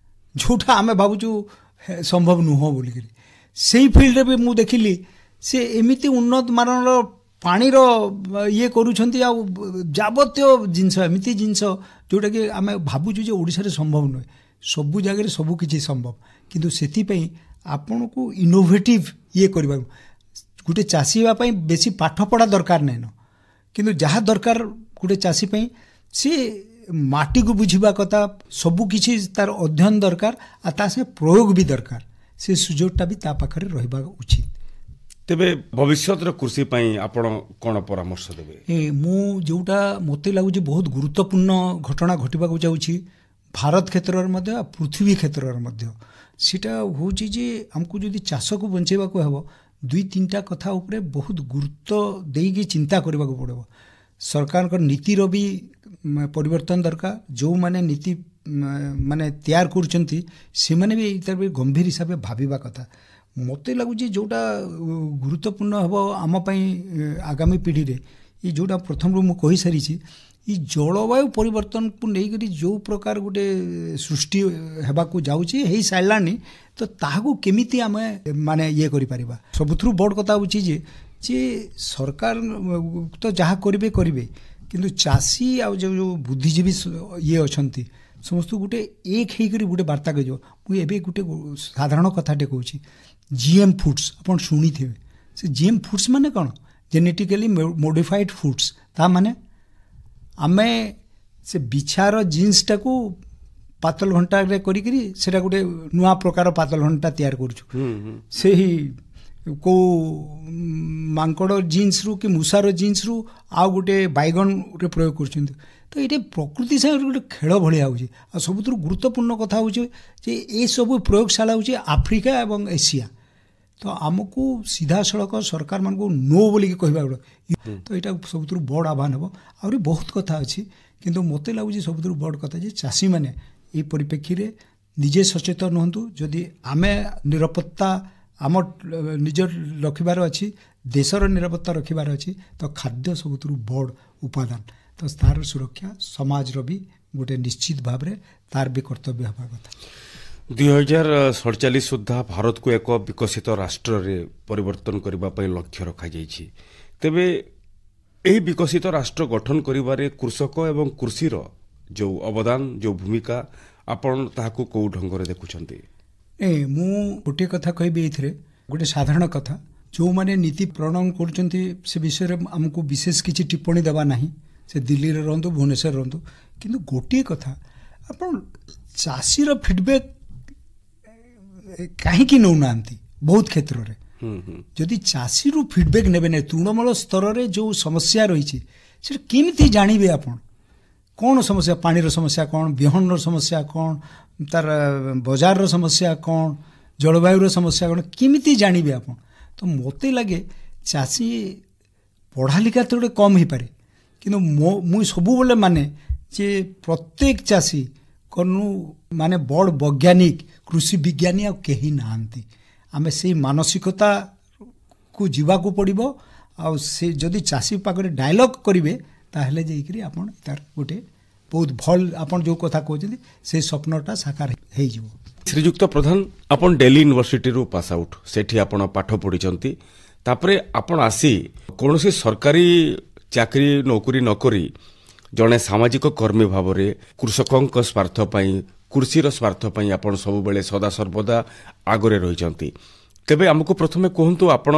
ଯେଉଁଟା ଆମେ ଭାବୁଛୁ ସମ୍ଭବ ନୁହଁ ବୋଲିକରି, ସେଇ ଫିଲ୍ଡରେ ବି ମୁଁ ଦେଖିଲି ସେ ଏମିତି ଉନ୍ନତ ମାନର ପାଣିର ଇଏ କରୁଛନ୍ତି ଆଉ ଯାବତୀୟ ଜିନିଷ, ଏମିତି ଜିନିଷ ଯେଉଁଟାକି ଆମେ ଭାବୁଛୁ ଯେ ଓଡ଼ିଶାରେ ସମ୍ଭବ ନୁହେଁ। ସବୁ ଜାଗାରେ ସବୁ କିଛି ସମ୍ଭବ, କିନ୍ତୁ ସେଥିପାଇଁ ଆପଣଙ୍କୁ ଇନୋଭେଟିଭ୍ ଇଏ କରିବାକୁ, ଗୋଟେ ଚାଷୀ ହେବା ପାଇଁ ବେଶୀ ପାଠପଢ଼ା ଦରକାର ନାହିଁ, କିନ୍ତୁ ଯାହା ଦରକାର ଗୋଟେ ଚାଷୀ ପାଇଁ ସେ ମାଟିକୁ ବୁଝିବା କଥା, ସବୁକିଛି ତାର ଅଧ୍ୟୟନ ଦରକାର, ଆଉ ତା ସାଙ୍ଗେ ପ୍ରୟୋଗ ବି ଦରକାର, ସେ ସୁଯୋଗଟା ବି ତା ପାଖରେ ରହିବା ଉଚିତ। ତେବେ ଭବିଷ୍ୟତର କୃଷି ପାଇଁ ଆପଣ କ'ଣ ପରାମର୍ଶ ଦେବେ? ମୁଁ ଯେଉଁଟା ମୋତେ ଲାଗୁଛି ବହୁତ ଗୁରୁତ୍ୱପୂର୍ଣ୍ଣ ଘଟଣା ଘଟିବାକୁ ଯାଉଛି ଭାରତ କ୍ଷେତ୍ରରେ ମଧ୍ୟ ଆଉ ପୃଥିବୀ କ୍ଷେତ୍ରରେ ମଧ୍ୟ, ସେଇଟା ହେଉଛି ଯେ ଆମକୁ ଯଦି ଚାଷକୁ ବଞ୍ଚାଇବାକୁ ହେବ 2-3ଟା କଥା ଉପରେ ବହୁତ ଗୁରୁତ୍ୱ ଦେଇକି ଚିନ୍ତା କରିବାକୁ ପଡ଼ିବ। ସରକାରଙ୍କ ନୀତିର ବି ପରିବର୍ତ୍ତନ ଦରକାର, ଯେଉଁମାନେ ନୀତି ମାନେ ତିଆରି କରୁଛନ୍ତି ସେମାନେ ବି ଏଇଟାର ବି ଗମ୍ଭୀର ହିସାବରେ ଭାବିବା କଥା। ମୋତେ ଲାଗୁଛି ଯେଉଁଟା ଗୁରୁତ୍ୱପୂର୍ଣ୍ଣ ହେବ ଆମ ପାଇଁ ଆଗାମୀ ପିଢ଼ିରେ, ଏ ଯେଉଁଟା ପ୍ରଥମରୁ ମୁଁ କହିସାରିଛି, এই ଜଳବାୟୁ ପରିବର୍ତ୍ତନକୁ ନେଇକରି ଯେଉଁ ପ୍ରକାର ଗୋଟେ ସୃଷ୍ଟି ହେବାକୁ ଯାଉଛି ହେଇସାରିଲାଣି, ତ ତାହାକୁ କେମିତି ଆମେ ମାନେ ଇଏ କରିପାରିବା। ସବୁଥିରୁ ବଡ଼ କଥା ହେଉଛି ଯେ ସରକାର ତ ଯାହା କରିବେ କରିବେ, କିନ୍ତୁ ଚାଷୀ ଆଉ ଯେଉଁ ବୁଦ୍ଧିଜୀବୀ ଇଏ ଅଛନ୍ତି ସମସ୍ତଙ୍କୁ ଗୋଟେ ଏକ ହେଇକରି ଗୋଟେ ବାର୍ତ୍ତା କହିଯିବ। ମୁଁ ଏବେ ଗୋଟେ ସାଧାରଣ କଥାଟେ କହୁଛି, GM ଫୁଡ୍ସ ଆପଣ ଶୁଣିଥିବେ। ସେ GM ଫୁଡ୍ସ ମାନେ କ'ଣ? Genetically modified foods. ତା ମାନେ ଆମେ ସେ ବିଛାର ଜିନ୍ସଟାକୁ ପାତଲ ଘଣ୍ଟାରେ କରିକିରି ସେଇଟା ଗୋଟେ ନୂଆ ପ୍ରକାର ପାତଲ ଘଣ୍ଟା ତିଆରି କରୁଛୁ। ସେହି କେଉଁ ମାଙ୍କଡ଼ ଜିନ୍ସରୁ କି ମୂଷାର ଜିନ୍ସରୁ ଆଉ ଗୋଟେ ବାଇଗଣରେ ପ୍ରୟୋଗ କରୁଛନ୍ତି। ତ ଏଇଟା ପ୍ରକୃତି ସାଙ୍ଗରେ ଗୋଟେ ଖେଳ ଭଳିଆ ହେଉଛି। ଆଉ ସବୁଥିରୁ ଗୁରୁତ୍ୱପୂର୍ଣ୍ଣ କଥା ହେଉଛି ଯେ ଏସବୁ ପ୍ରୟୋଗଶାଳା ହେଉଛି ଆଫ୍ରିକା ଏବଂ ଏସିଆ। ତ ଆମକୁ ସିଧାସଳଖ ସରକାରମାନଙ୍କୁ ନୋ ବୋଲିକି କହିବା ପଡ଼ିବ। ତ ଏଇଟା ସବୁଥିରୁ ବଡ଼ ଆହ୍ୱାନ ହେବ। ଆହୁରି ବହୁତ କଥା ଅଛି, କିନ୍ତୁ ମୋତେ ଲାଗୁଛି ସବୁଥିରୁ ବଡ଼ କଥା ଯେ ଚାଷୀମାନେ ଏହି ପରିପ୍ରେକ୍ଷୀରେ ନିଜେ ସଚେତନ ହୁଅନ୍ତୁ। ଯଦି ଆମେ ନିରାପତ୍ତା ଆମ ନିଜ ରଖିବାର ଅଛି, ଦେଶର ନିରାପତ୍ତା ରଖିବାର ଅଛି, ତ ଖାଦ୍ୟ ସବୁଥିରୁ ବଡ଼ ଉପାଦାନ। ତ ତାର ସୁରକ୍ଷା ସମାଜର ବି ଗୋଟେ ନିଶ୍ଚିତ ଭାବରେ ତାର ବି କର୍ତ୍ତବ୍ୟ ହେବା କଥା। 2047 ସୁଦ୍ଧା ଭାରତକୁ ଏକ ବିକଶିତ ରାଷ୍ଟ୍ରରେ ପରିବର୍ତ୍ତନ କରିବା ପାଇଁ ଲକ୍ଷ୍ୟ ରଖାଯାଇଛି। ତେବେ ଏହି ବିକଶିତ ରାଷ୍ଟ୍ର ଗଠନ କରିବାରେ କୃଷକ ଏବଂ କୃଷିର ଯେଉଁ ଅବଦାନ, ଯେଉଁ ଭୂମିକା, ଆପଣ ତାହାକୁ କେଉଁ ଢଙ୍ଗରେ ଦେଖୁଛନ୍ତି? ମୁଁ ଗୋଟିଏ କଥା କହିବି ଏଇଥିରେ, ଗୋଟେ ସାଧାରଣ କଥା, ଯେଉଁମାନେ ନୀତି ପ୍ରଣୟନ କରୁଛନ୍ତି ସେ ବିଷୟରେ ଆମକୁ ବିଶେଷ କିଛି ଟିପ୍ପଣୀ ଦେବା ନାହିଁ, ସେ ଦିଲ୍ଲୀରେ ରୁହନ୍ତୁ ଭୁବନେଶ୍ୱର ରୁହନ୍ତୁ, କିନ୍ତୁ ଗୋଟିଏ କଥା, ଆପଣ ଚାଷୀର ଫିଡବ୍ୟାକ୍ କାହିଁକି ନେଉନାହାନ୍ତି? ବହୁତ କ୍ଷେତ୍ରରେ ଯଦି ଚାଷୀରୁ ଫିଡବ୍ୟାକ୍ ନେବେ ନାହିଁ, ତୃଣମୂଳ ସ୍ତରରେ ଯେଉଁ ସମସ୍ୟା ରହିଛି ସେଟା କେମିତି ଜାଣିବେ ଆପଣ? କ'ଣ ସମସ୍ୟା? ପାଣିର ସମସ୍ୟା କ'ଣ, ବିହନର ସମସ୍ୟା କ'ଣ, ତାର ବଜାରର ସମସ୍ୟା କ'ଣ, ଜଳବାୟୁର ସମସ୍ୟା କ'ଣ, କେମିତି ଜାଣିବେ ଆପଣ? ତ ମୋତେ ଲାଗେ ଚାଷୀ ପଢ଼ା ଲେଖା ତ ଗୋଟେ କମ୍ ହେଇପାରେ, କିନ୍ତୁ ମୁଁ ସବୁବେଳେ ମାନେ ଯେ ପ୍ରତ୍ୟେକ ଚାଷୀ ମାନେ ବଡ଼ ବୈଜ୍ଞାନିକ କୃଷି ବିଜ୍ଞାନୀ ଆଉ କେହି ନାହାନ୍ତି। ଆମେ ସେଇ ମାନସିକତାକୁ ଯିବାକୁ ପଡ଼ିବ। ଆଉ ସେ ଯଦି ଚାଷୀ ପାଖରେ ଡାୟଲଗ୍ କରିବେ ତାହେଲେ ଯାଇକରି ଆପଣ ତାର ଗୋଟେ ବହୁତ ଭଲ, ଆପଣ ଯେଉଁ କଥା କହୁଛନ୍ତି ସେ ସ୍ୱପ୍ନଟା ସାକାର ହେଇଯିବ। ଶ୍ରୀଯୁକ୍ତ ପ୍ରଧାନ, ଆପଣ ଦିଲ୍ଲୀ ୟୁନିଭର୍ସିଟିରୁ ପାସ୍ ଆଉଟ୍, ସେଠି ଆପଣ ପାଠ ପଢ଼ିଛନ୍ତି, ତାପରେ ଆପଣ ଆସି କୌଣସି ସରକାରୀ ଚାକିରି ନୌକରି ନ କରି ଜଣେ ସାମାଜିକ କର୍ମୀ ଭାବରେ କୃଷକଙ୍କ ସ୍ୱାର୍ଥ ପାଇଁ, କୃଷିର ସ୍ୱାର୍ଥ ପାଇଁ ଆପଣ ସବୁବେଳେ ସଦାସର୍ବଦା ଆଗରେ ରହିଛନ୍ତି। ତେବେ ଆମକୁ ପ୍ରଥମେ କୁହନ୍ତୁ, ଆପଣ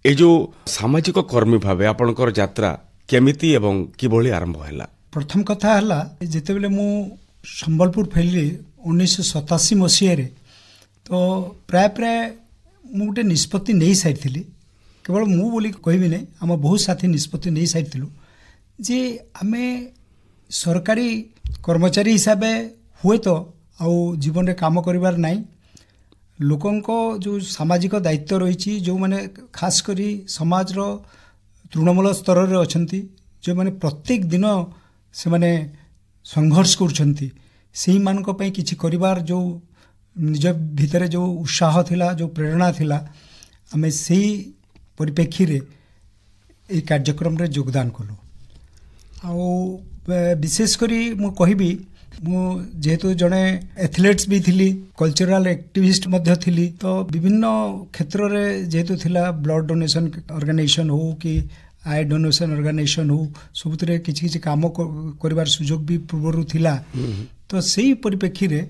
ଏ ଯେଉଁ ସାମାଜିକ କର୍ମୀ ଭାବେ ଆପଣଙ୍କର ଯାତ୍ରା କେମିତି ଏବଂ କିଭଳି ଆରମ୍ଭ ହେଲା? ପ୍ରଥମ କଥା ହେଲା, ଯେତେବେଳେ ମୁଁ ସମ୍ବଲପୁର ଫେରିଲି 1987 ମସିହାରେ, ତ ପ୍ରାୟ ମୁଁ ଗୋଟେ ନିଷ୍ପତ୍ତି ନେଇ ସାରିଥିଲି, କେବଳ ମୁଁ ବୋଲି କହିବି ନାହିଁ, ଆମ ବହୁତ ସାଥୀ ନିଷ୍ପତ୍ତି ନେଇ ସାରିଥିଲୁ ଯେ ଆମେ ସରକାରୀ କର୍ମଚାରୀ ହିସାବରେ ହୁଏତ ଆଉ ଜୀବନରେ କାମ କରିବାର ନାହିଁ, ଲୋକଙ୍କ ଯେଉଁ ସାମାଜିକ ଦାୟିତ୍ୱ ରହିଛି, ଯେଉଁମାନେ ଖାସ କରି ସମାଜର ତୃଣମୂଳ ସ୍ତରରେ ଅଛନ୍ତି, ଯେଉଁମାନେ ପ୍ରତ୍ୟେକ ଦିନ ସେମାନେ ସଂଘର୍ଷ କରୁଛନ୍ତି, ସେଇମାନଙ୍କ ପାଇଁ କିଛି କରିବାର ଯେଉଁ ନିଜ ଭିତରେ ଯେଉଁ ଉତ୍ସାହ ଥିଲା, ଯେଉଁ ପ୍ରେରଣା ଥିଲା, ଆମେ ସେଇ ପରିପ୍ରେକ୍ଷୀରେ এই କାର୍ଯ୍ୟକ୍ରମରେ ଯୋଗଦାନ କଲୁ। ଆଉ ବିଶେଷ କରି ମୁଁ କହିବି, ମୁଁ ଯେହେତୁ ଜଣେ ଏଥଲେଟ୍ସ ବି ଥିଲି, କଲଚରାଲ ଆକ୍ଟିଭିଷ୍ଟ ମଧ୍ୟ ଥିଲି, ତ ବିଭିନ୍ନ କ୍ଷେତ୍ରରେ ଯେହେତୁ ଥିଲା, ବ୍ଲଡ୍ ଡୋନେସନ୍ ଅର୍ଗାନାଇଜେସନ୍ ହଉ କି ଆଇ ଡୋନେସନ୍ ଅର୍ଗାନାଇଜେସନ୍ ହଉ, ସବୁଥିରେ କିଛି କିଛି କାମ କରିବାର ସୁଯୋଗ ବି ପୂର୍ବରୁ ଥିଲା। ତ ସେଇ ପରିପ୍ରେକ୍ଷୀରେ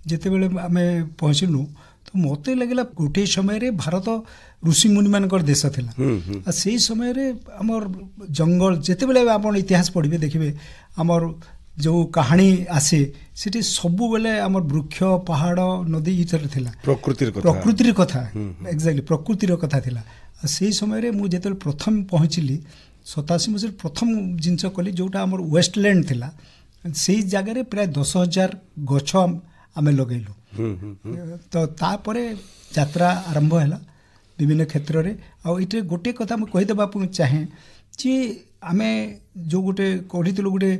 ଯେତେବେଳେ ଆମେ ପହଞ୍ଚିଲୁ, ତ ମୋତେ ଲାଗିଲା ଗୋଟିଏ ସମୟରେ ଭାରତ ଋଷିମୁନିମାନଙ୍କର ଦେଶ ଥିଲା। ଆଉ ସେଇ ସମୟରେ ଆମର ଜଙ୍ଗଲ, ଯେତେବେଳେ ଆପଣ ଇତିହାସ ପଢ଼ିବେ ଦେଖିବେ ଆମର ଯେଉଁ କାହାଣୀ ଆସେ, ସେଠି ସବୁବେଳେ ଆମର ବୃକ୍ଷ, ପାହାଡ଼, ନଦୀ ଏଇଥିରେ ଥିଲା, ପ୍ରକୃତିର କଥା, ଏକ୍ଜାକ୍ଟଲି ପ୍ରକୃତିର କଥା ଥିଲା। ଆଉ ସେଇ ସମୟରେ ମୁଁ ଯେତେବେଳେ ପ୍ରଥମ ପହଞ୍ଚିଲି 87 ମସିହାରେ, ପ୍ରଥମ ଜିନିଷ କଲି ଯେଉଁଟା ଆମର ୱେଷ୍ଟଲ୍ୟାଣ୍ଡ ଥିଲା, ସେଇ ଜାଗାରେ ପ୍ରାୟ 10,000 ଗଛ ଆମେ ଲଗେଇଲୁ। ତ ତାପରେ ଯାତ୍ରା ଆରମ୍ଭ ହେଲା ବିଭିନ୍ନ କ୍ଷେତ୍ରରେ। ଆଉ ଏଇଠି ଗୋଟିଏ କଥା ମୁଁ କହିଦେବାକୁ ଚାହେଁ ଯେ ଆମେ ଯେଉଁ ଗୋଟେ କରିଥିଲୁ, ଗୋଟେ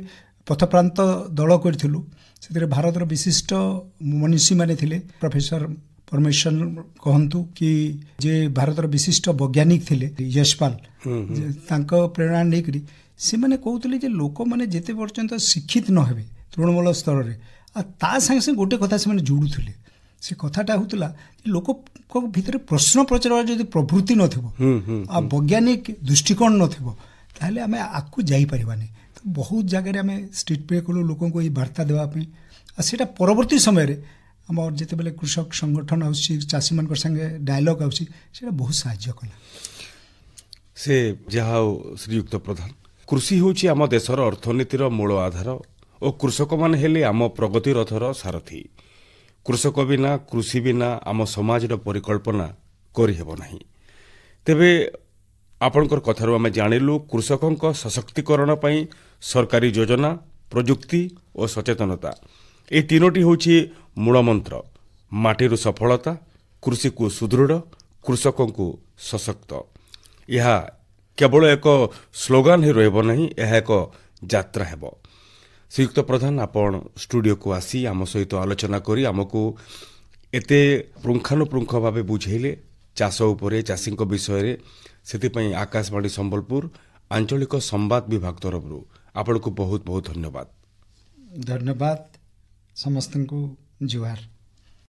ପଥପ୍ରାନ୍ତ ଦଳ କରିଥିଲୁ, ସେଥିରେ ଭାରତର ବିଶିଷ୍ଟ ମନୀଷୀମାନେ ଥିଲେ, ପ୍ରଫେସର ପରମେଶ୍ୱର କହନ୍ତୁ କି ଯେ ଭାରତର ବିଶିଷ୍ଟ ବୈଜ୍ଞାନିକ ଥିଲେ ୟଶପାଲ, ତାଙ୍କ ପ୍ରେରଣା ନେଇକରି ସେମାନେ କହୁଥିଲେ ଯେ ଲୋକମାନେ ଯେତେ ପର୍ଯ୍ୟନ୍ତ ଶିକ୍ଷିତ ନ ହେବେ ତୃଣମୂଳ ସ୍ତରରେ, ଆଉ ତା ସାଙ୍ଗେ ସାଙ୍ଗେ ଗୋଟେ କଥା ସେମାନେ ଯୋଡ଼ୁଥିଲେ, ସେ କଥାଟା ହେଉଥିଲା ଲୋକଙ୍କ ଭିତରେ ପ୍ରଶ୍ନ ପଚାରିବାର ଯଦି ପ୍ରବୃତ୍ତି ନଥିବ ଆଉ ବୈଜ୍ଞାନିକ ଦୃଷ୍ଟିକୋଣ ନଥିବ, ତାହେଲେ ଆମେ ଆଗକୁ ଯାଇପାରିବାନି। ତ ବହୁତ ଜାଗାରେ ଆମେ ଷ୍ଟ୍ରିଟ୍ ପ୍ଲେ କଲୁ ଲୋକଙ୍କୁ ଏଇ ବାର୍ତ୍ତା ଦେବା ପାଇଁ। ଆଉ ସେଇଟା ପରବର୍ତ୍ତୀ ସମୟରେ ଆମର ଯେତେବେଳେ କୃଷକ ସଂଗଠନ ଆସୁଛି, ଚାଷୀମାନଙ୍କ ସାଙ୍ଗେ ଡାୟଲଗ୍ ଆସୁଛି, ସେଇଟା ବହୁତ ସାହାଯ୍ୟ କଲା। ସେ ଯାହା ହେଉ ଶ୍ରୀଯୁକ୍ତ ପ୍ରଧାନ, କୃଷି ହେଉଛି ଆମ ଦେଶର ଅର୍ଥନୀତିର ମୂଳ ଆଧାର ଓ କୃଷକମାନେ ହେଲେ ଆମ ପ୍ରଗତି ରଥର ସାରଥୀ। କୃଷକ ବିନା, କୃଷି ବିନା ଆମ ସମାଜର ପରିକଳ୍ପନା କରିହେବ ନାହିଁ। ତେବେ ଆପଣଙ୍କର କଥାରୁ ଆମେ ଜାଣିଲୁ କୃଷକଙ୍କ ସଶକ୍ତିକରଣ ପାଇଁ ସରକାରୀ ଯୋଜନା, ପ୍ରଯୁକ୍ତି ଓ ସଚେତନତା, ଏହି ତିନୋଟି ହେଉଛି ମୂଳମନ୍ତ୍ର। ମାଟିରୁ ସଫଳତା, କୃଷିକୁ ସୁଦୃଢ଼, କୃଷକଙ୍କୁ ସଶକ୍ତ। ଏହା କେବଳ ଏକ ସ୍ଲୋଗାନ ହିଁ ରହିବ ନାହିଁ, ଏହା ଏକ ଯାତ୍ରା ହେବ। ଶ୍ରୀଯୁକ୍ତ ପ୍ରଧାନ, ଆପଣ ଷ୍ଟୁଡ଼ିଓକୁ ଆସି ଆମ ସହିତ ଆଲୋଚନା କରି ଆମକୁ ଏତେ ପୁଙ୍ଖାନୁପୁଙ୍ଖ ଭାବେ ବୁଝେଇଲେ ଚାଷ ଉପରେ, ଚାଷୀଙ୍କ ବିଷୟରେ, ସେଥିପାଇଁ ଆକାଶବାଣୀ ସମ୍ବଲପୁର ଆଞ୍ଚଳିକ ସମ୍ବାଦ ବିଭାଗ ତରଫରୁ ଆପଣଙ୍କୁ ବହୁତ ବହୁତ ଧନ୍ୟବାଦ। ଧନ୍ୟବାଦ ସମସ୍ତଙ୍କୁ। ଜୁହାର।